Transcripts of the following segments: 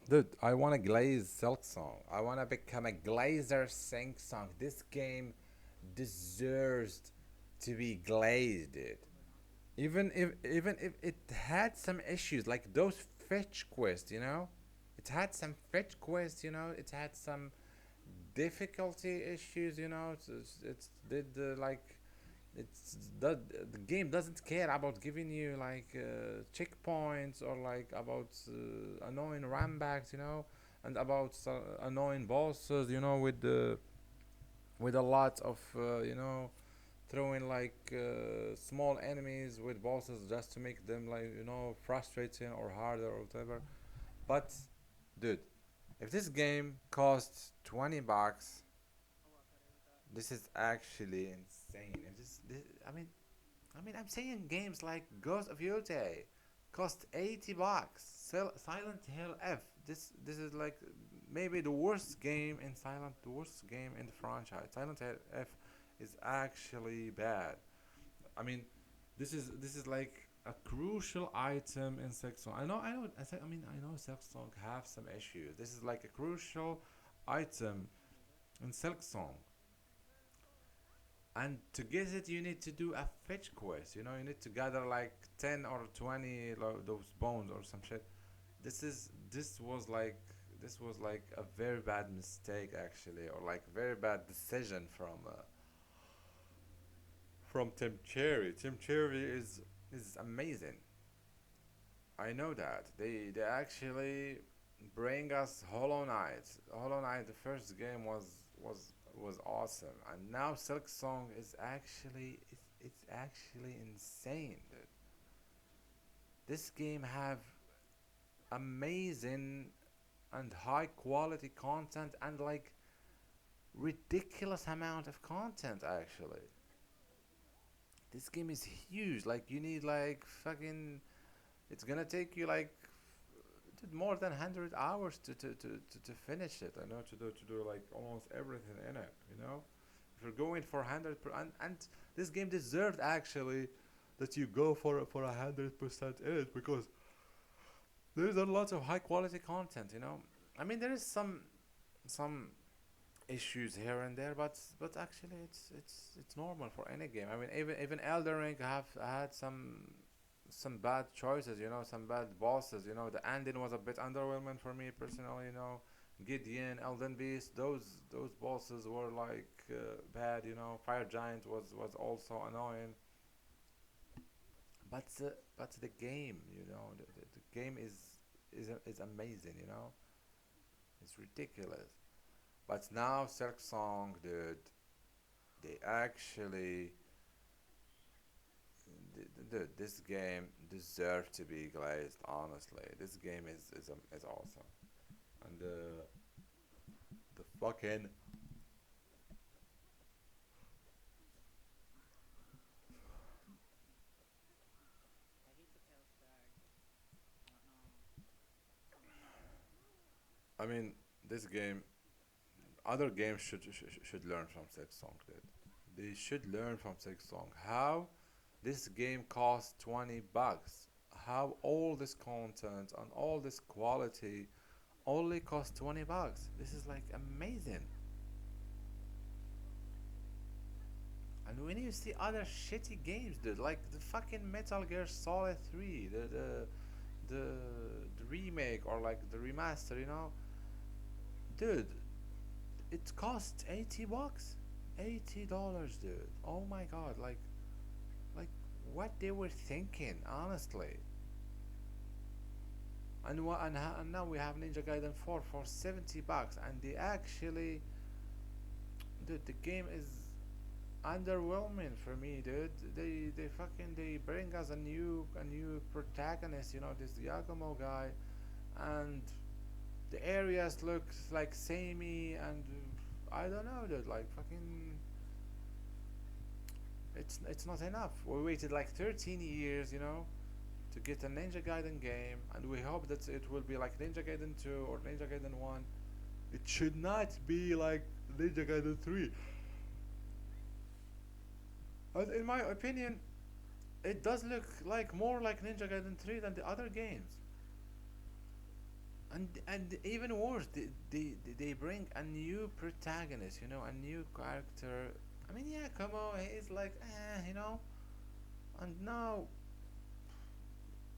Dude, I want to glaze Silksong. I want to become a glazer Silksong. This game deserves to be glazed, dude. Even if it had some issues, like those fetch quests, it had some fetch quests, it had some difficulty issues, it's did like it's the game doesn't care about giving you like checkpoints or like about annoying rambacks, and about annoying bosses, with a lot of throwing like small enemies with bosses just to make them like frustrating or harder or whatever. But dude, if this game costs $20, this is actually insane. If this I'm saying games like Ghost of Yotei cost $80. Silent Hill F. This is like maybe the worst game in the worst game in the franchise. Silent Hill F is actually bad. I mean, this is like a crucial item in Silksong. I know Silksong have some issues. This is like a crucial item in Silksong, and to get it you need to do a fetch quest. You need to gather like 10 or 20 those bones or some shit. This was like a very bad mistake actually, or like very bad decision from Tim Cherry. Tim Cherry is amazing. I know that they actually bring us Hollow Knight. Hollow Knight, the first game was awesome, and now Silk Song is actually it's actually insane, dude. This game have amazing and high quality content and like ridiculous amount of content actually. This game is huge. Like you need like fucking. It's gonna take you like more than 100 hours to finish it. I know to do like almost everything in it. If you're going for 100 and this game deserved actually that you go for 100% in it, because there's a lot of high quality content. I mean, there is some issues here and there, but actually it's normal for any game. I mean, even Elden Ring have had some bad choices, some bad bosses. The ending was a bit underwhelming for me personally. Gideon, Elden Beast, those bosses were like bad. Fire Giant was also annoying. But the game, the game is amazing. It's ridiculous. But now Silksong, dude, they actually, this game deserves to be glazed. Honestly, this game is awesome, and the fucking. I mean, this game. Other games should learn from Silksong, dude. They should learn from Silksong. How this game costs $20. How all this content and all this quality only costs $20. This is like amazing. And when you see other shitty games, dude, like the fucking Metal Gear Solid 3, the the remake or like the remaster, dude, it costs $80. $80, dude. Oh my god, like what they were thinking, honestly. And now we have Ninja Gaiden 4 for $70, and they actually, dude, the game is underwhelming for me, dude. They bring us a new protagonist, this Yakumo guy, and the areas look like samey, and I don't know, dude. Like fucking, it's not enough. We waited like 13 years, to get a Ninja Gaiden game, and we hope that it will be like Ninja Gaiden 2 or Ninja Gaiden 1. It should not be like Ninja Gaiden 3. And in my opinion, it does look like more like Ninja Gaiden 3 than the other games. And even worse, they bring a new protagonist, a new character. I mean, yeah, come on, he's like, and now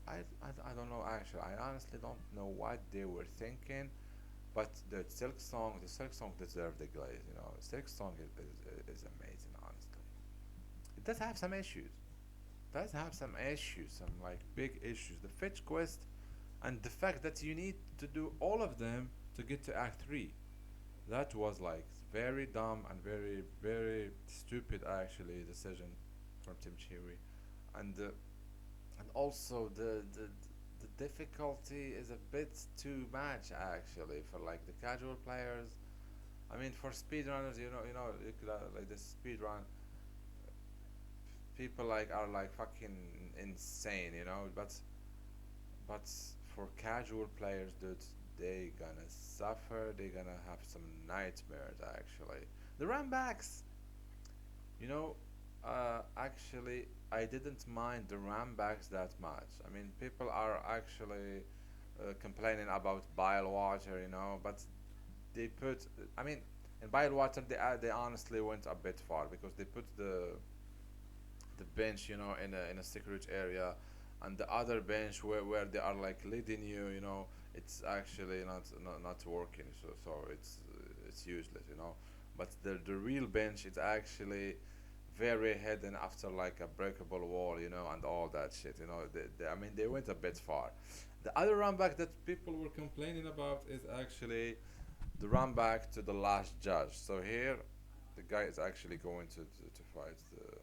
I don't know actually. I honestly don't know what they were thinking, but the Silk Song deserved the glaze. Silk Song is amazing. Honestly, it does have some issues. Does have some issues, some like big issues. The fetch quest and the fact that you need to do all of them to get to Act 3. That was like very dumb and very, very stupid actually decision from Tim Cherry. And also the difficulty is a bit too much actually for like the casual players. I mean, for speedrunners, you could like the speedrun people like are like fucking insane, but for casual players, dude, they gonna suffer. They gonna have some nightmares. Actually, the runbacks. You know, actually, I didn't mind the runbacks that much. I mean, people are actually complaining about bile water, but they put. I mean, in bile water, they honestly went a bit far because they put the bench, in a secret area, and the other bench where they are like leading you, it's actually not working. So it's useless, But the real bench is actually very hidden after like a breakable wall, and all that shit. I mean, they went a bit far. The other run back that people were complaining about is actually the run back to the last judge. So here, the guy is actually going to fight the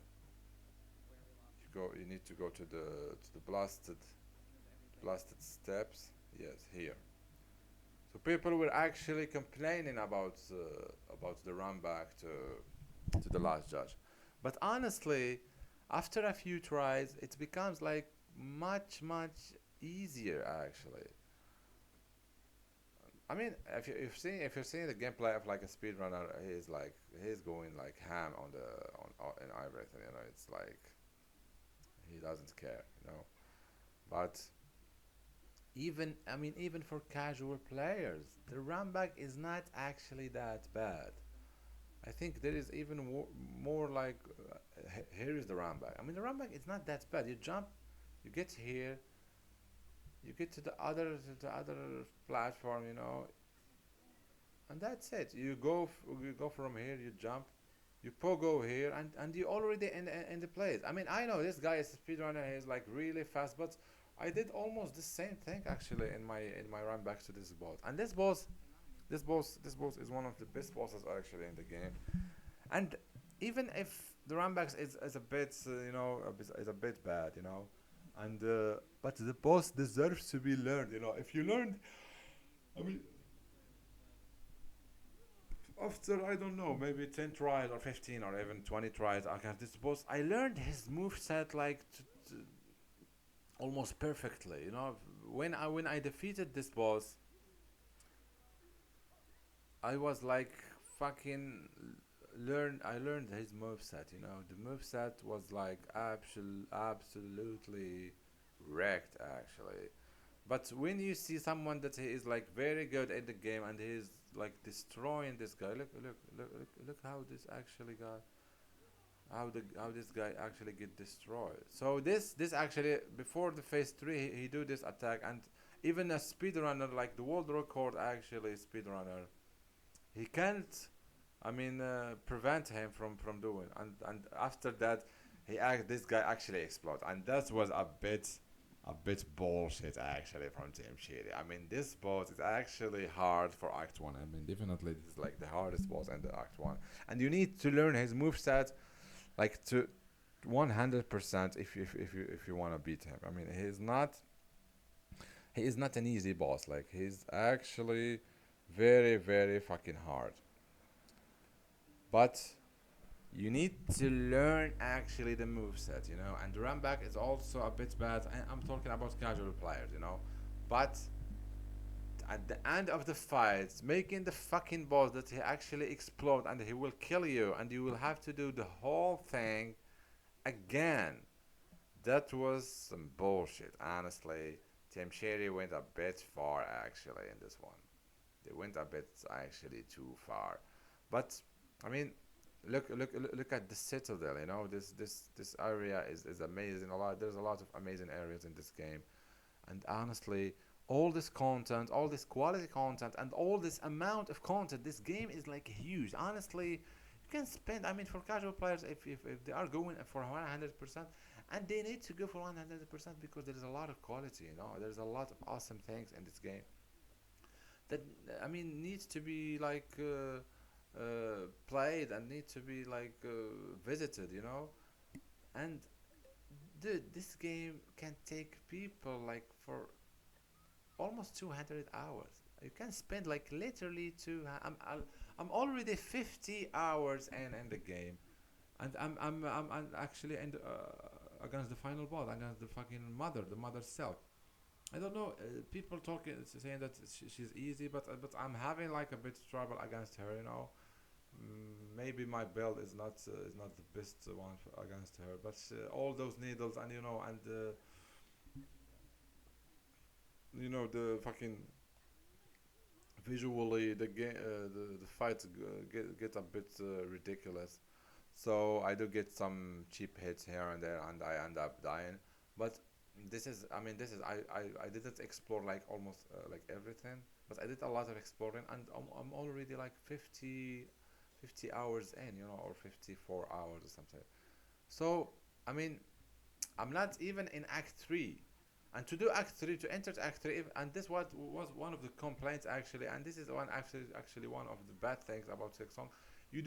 you need to go to the blasted steps. Yes, here. So people were actually complaining about the run back to the last judge. But honestly, after a few tries, it becomes like much easier actually. I mean, if you're seeing the gameplay of like a speedrunner, he's going like ham on in everything. It's like he doesn't care. But even for casual players, the run back is not actually that bad. I think there is even more like here is the run back. I mean, the run back is not that bad. You jump, you get here, you get to the other platform, and that's it. You go from here, you jump, you pogo here, and you already in the place. I mean, I know this guy is a speedrunner. He's like really fast, but I did almost the same thing actually in my run back to this boss. And this boss is one of the best bosses actually in the game. And even if the runbacks is a bit is a bit bad, and but the boss deserves to be learned. If you learned, I mean, after I don't know, maybe 10 tries or 15 or even 20 tries against this boss, I learned his move set like almost perfectly. When I defeated this boss, I was like fucking learn. I learned his moveset. The moveset was like absolutely wrecked actually. But when you see someone that he is like very good at the game and he's like destroying this guy, look how this actually got how this guy actually get destroyed. So this actually before the phase three he do this attack, and even a speedrunner like the world record actually speedrunner he can't, prevent him from doing. And after that, this guy actually explodes, and that was a bit bullshit actually from Team Shiri. I mean, this boss is actually hard for Act One. I mean, definitely this is like the hardest boss in the Act One, and you need to learn his moveset like to 100% if you want to beat him. I mean, he is not an easy boss. Like he's actually very very fucking hard. But you need to learn actually the moveset, and the run back is also a bit bad. I'm talking about casual players, But at the end of the fight, making the fucking boss that he actually explode and he will kill you, and you will have to do the whole thing again. That was some bullshit, honestly. Team Cherry went a bit far actually in this one. They went a bit actually too far. But I mean, look at the Citadel. You know, this area is amazing. There's a lot of amazing areas in this game. And honestly, all this content, all this quality content, and all this amount of content, this game is like huge. Honestly, you can spend. I mean, for casual players, if they are going for 100%, and they need to go for 100% because there is a lot of quality. You know, there's a lot of awesome things in this game that I mean needs to be like played and need to be like visited. You know, and dude, this game can take people like for almost 200 hours. You can spend like literally I'm already 50 hours in the game, and I'm actually against the final boss, against the fucking mother, the mother self. I don't know. People talking saying that she's easy, but I'm having like a bit of trouble against her. You know, maybe my build is not the best one against her, but all those needles and the fucking visually the game the fights get a bit ridiculous. So I do get some cheap hits here and there, and I end up dying. But I didn't explore like almost like everything, but I did a lot of exploring, and I'm already like 50 hours in, you know, or 54 hours or something. So I mean, I'm not even in Act 3. And to do Act 3, to enter Act 3, and this was one of the complaints actually, and this is actually one of the bad things about Silksong. You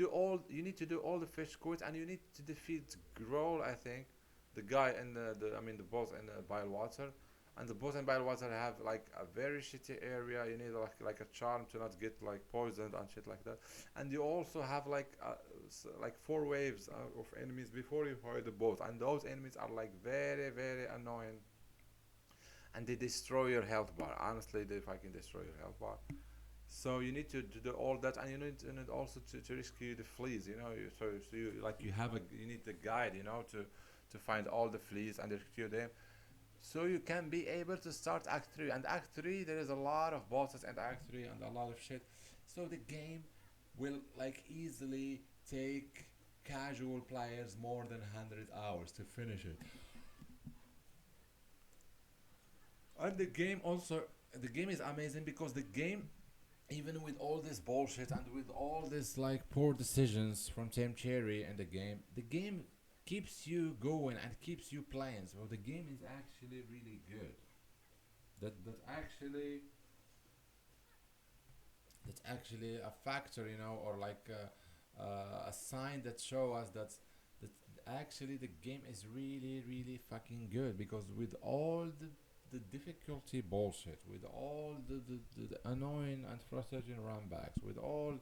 need to do all the fish quests, and you need to defeat Growl, I think, the guy in the boss in the Bile Water. And the boss in Bile Water have like a very shitty area. You need like a charm to not get like poisoned and shit like that. And you also have like like four waves of enemies before you fight the boss, and those enemies are like very annoying, and they destroy your health bar. Honestly, they fucking destroy your health bar. So you need to do all that, and you need also to rescue the fleas. You know, so you like you need the guide. You know, to find all the fleas and rescue them. So you can be able to start Act 3. And Act 3, there is a lot of bosses in Act 3 and a lot of shit. So the game will like easily take casual players more than 100 hours to finish it. And the game is amazing because the game, even with all this bullshit and with all this like poor decisions from Team Cherry and the game keeps you going and keeps you playing. So the game is actually really good. That that's actually a factor, you know, or like a sign that show us that actually the game is really fucking good, because with all the difficulty bullshit, with all the annoying and frustrating runbacks, with all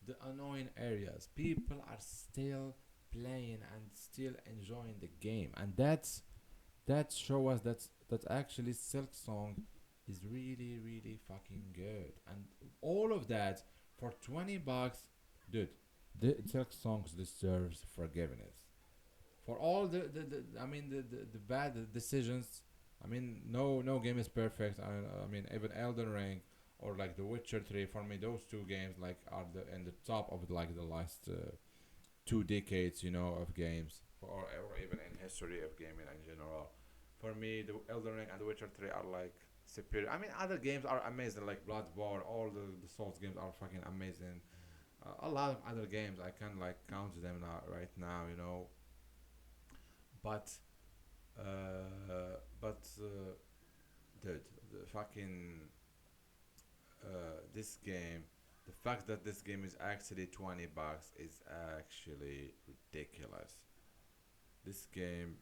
the annoying areas, people are still playing and still enjoying the game, and that show us that actually Silksong is really fucking good, and all of that for 20 bucks, dude. The Silksong deserves forgiveness for all the bad decisions. I mean, no game is perfect. I mean, even Elden Ring or like The Witcher 3, for me those two games like are the in the top of like the last 2 decades, you know, of games, or even in history of gaming in general. For me, the Elden Ring and The Witcher 3 are like superior. I mean, other games are amazing, like Bloodborne. All the Souls games are fucking amazing. A lot of other games I can like count them now right now, you know. But dude, the fucking this game, the fact that this game is actually 20 bucks is actually ridiculous. This game,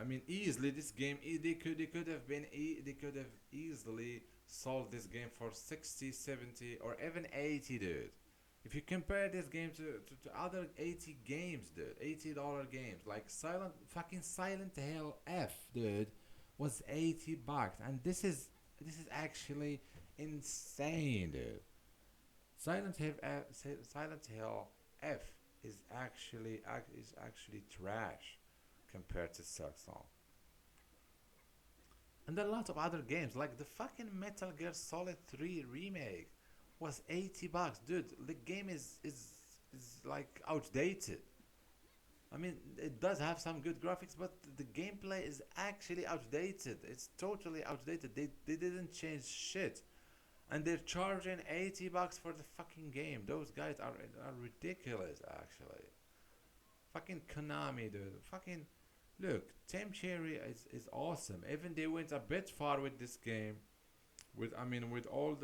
I mean, easily this game they could have easily sold this game for 60, 70, or even 80, dude. If you compare this game to other 80 games, dude, $80 games like Silent Hill F, dude, was 80 bucks, and this is actually insane, dude. Silent Hill F is actually trash compared to Silksong. And a lot of other games, like the fucking Metal Gear Solid 3 remake, was $80, dude. The game is like outdated. I mean, it does have some good graphics, but the gameplay is actually outdated. It's totally outdated. They didn't change shit, and they're charging $80 for the fucking game. Those guys are ridiculous, actually. Fucking Konami, dude. Fucking look, Tim Cherry is awesome. Even they went a bit far with this game. With I mean, with all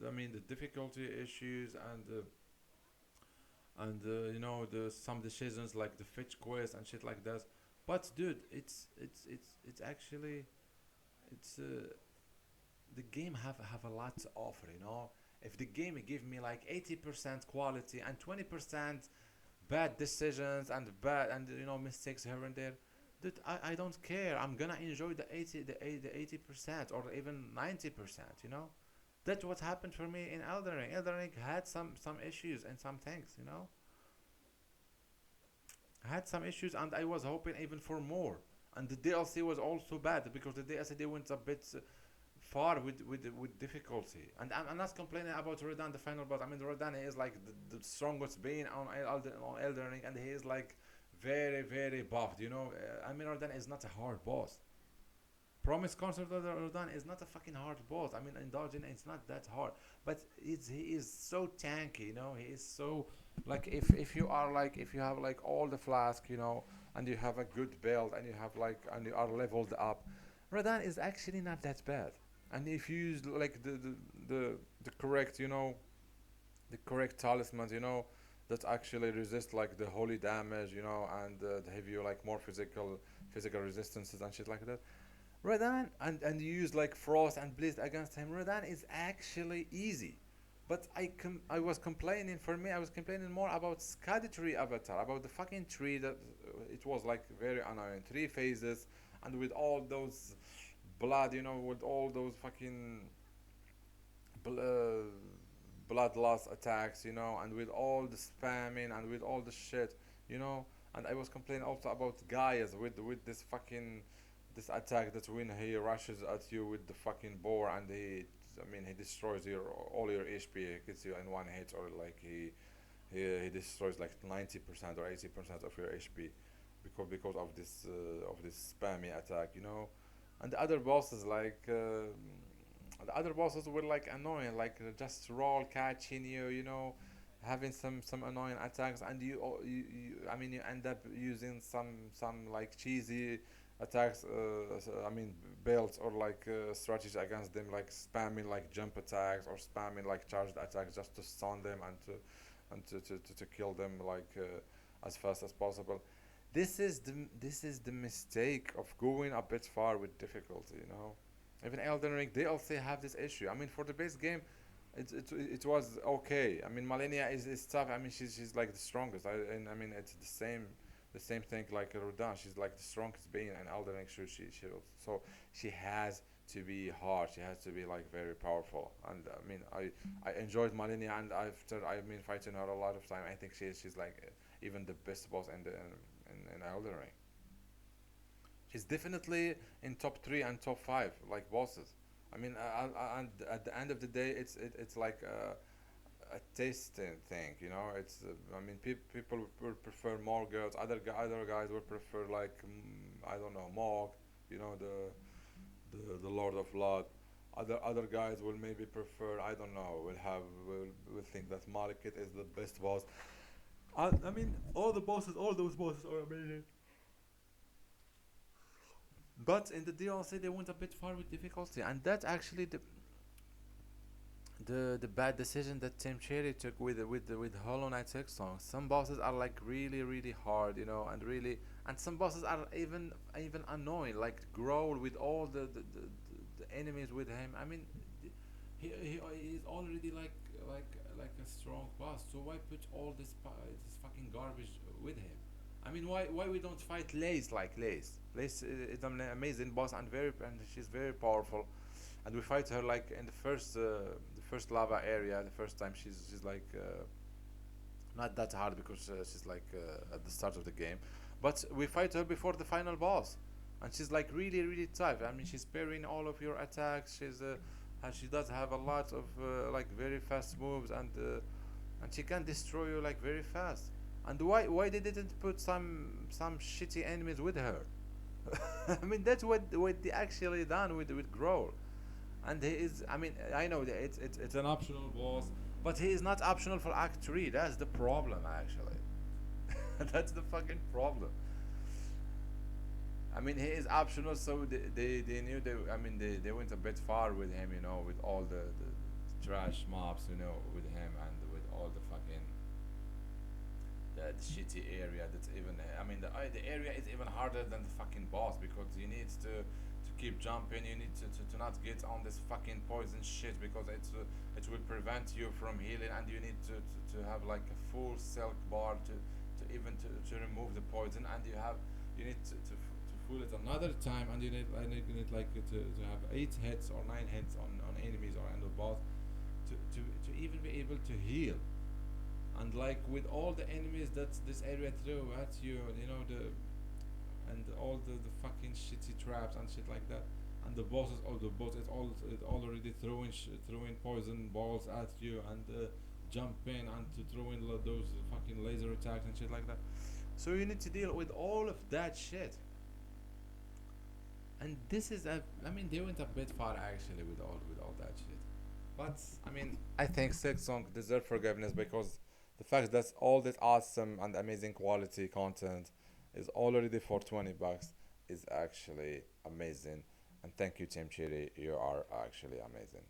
I mean the difficulty issues and you know the some decisions like the fetch quest and shit like that. But dude, it's actually it's the game have a lot to offer. You know, if the game give me like 80% quality and 20% bad decisions and bad and you know mistakes here and there, dude, I don't care. I'm gonna enjoy the 80% or even 90%. You know, that's what happened for me in Elden Ring. Elden Ring had some issues and some things. You know, I had some issues and I was hoping even for more. And the DLC was also bad because the DLC they went a bit far with difficulty. And I'm not complaining about Rodan, the final boss. I mean, Rodan is like the strongest being on Elden Ring, and he is like very buffed. You know, I mean, Rodan is not a hard boss. Promise Concert of Rodan is not a fucking hard boss. I mean, indulging it's not that hard, but he is so tanky. You know, he is so like if you are like if you have like all the flask, you know, and you have a good build and you have like and you are leveled up, Rodan is actually not that bad. And if you use like the correct, you know, the correct talismans, you know, that actually resist like the holy damage, you know, and they have you like more physical resistances and shit like that. Radan and you use like frost and blizzard against him. Radan is actually easy, but I was complaining. For me, I was complaining more about Skadi tree avatar, about the fucking tree that it was like very annoying. Three phases, and with all those blood, you know, with all those fucking bl- uh, blood loss attacks, you know, and with all the spamming and with all the shit, you know. And I was complaining also about Gaia's with this fucking this attack that when he rushes at you with the fucking boar and I mean he destroys your all your HP, he kills you in one hit, or like he destroys like 90% or 80% of your HP because of this spammy attack, you know. And the other bosses like the other bosses were like annoying, like just roll catching you, you know, having some annoying attacks, and you I mean you end up using some like cheesy attacks. I mean builds or like strategies against them, like spamming like jump attacks or spamming like charged attacks just to stun them and to kill them like as fast as possible. This is the mistake of going a bit far with difficulty, you know. Even Elden Ring, they also have this issue. I mean, for the base game, it was okay. I mean, Malenia is tough. I mean, she's like the strongest. And I mean, it's the same thing like Rodan. She's like the strongest being in Elden Ring. So she has to be hard. She has to be like very powerful. And I mean, I enjoyed Malenia, and after I've been fighting her a lot of time, I think she's like even the best boss in Elden Ring. She's definitely in top three and top five like bosses. I mean, and at the end of the day, it's like a tasting thing, you know. It's I mean, people would prefer more girls. Other guys would prefer like I don't know Morg, you know, the Lord of Blood. Other guys will maybe prefer I don't know. Will think that Malekith is the best boss. I mean, all those bosses are amazing. But in the DLC, they went a bit far with difficulty, and that's actually the bad decision that Tim Cherry took with Hollow Knight Silksong. Some bosses are like really hard, you know, and really, and some bosses are even annoying, like Growl with all the enemies with him. I mean, he's already like a strong boss. So why put all this fucking garbage with him? I mean, why we don't fight Lace like Lace? Lace is an amazing boss and she's very powerful, and we fight her like in the first lava area. The first time she's like not that hard because she's like at the start of the game, but we fight her before the final boss, and she's like really really tough. I mean, she's parrying all of your attacks. She does have a lot of like very fast moves, and she can destroy you like very fast. And why they didn't put some shitty enemies with her? I mean, that's what they actually done with Growl. And he is, I mean, I know that it's an optional boss, but he is not optional for Act 3. That's the problem, actually. That's the fucking problem. I mean, he is optional, so they knew I mean, they went a bit far with him, you know, with all the trash mobs, you know, with him and with all the fucking the shitty area. That's even, I mean, the area is even harder than the fucking boss because you need to keep jumping. You need to not get on this fucking poison shit because it will prevent you from healing, and you need to have like a full silk bar to even to remove the poison, and you need to fool it another time, and you need like to have 8 hits or 9 hits on enemies or on the boss to even be able to heal. And like with all the enemies that this area throw at you, you know, and all the fucking shitty traps and shit like that, and the bosses, all the boss is already throwing poison balls at you, and jumping and to throwing those fucking laser attacks and shit like that. So you need to deal with all of that shit. And this is a, I mean, they went a bit far actually with all that shit. But I mean, I think Silksong deserve forgiveness because the fact that all this awesome and amazing quality content is already for $20 is actually amazing. And thank you, Tim Chiri. You are actually amazing.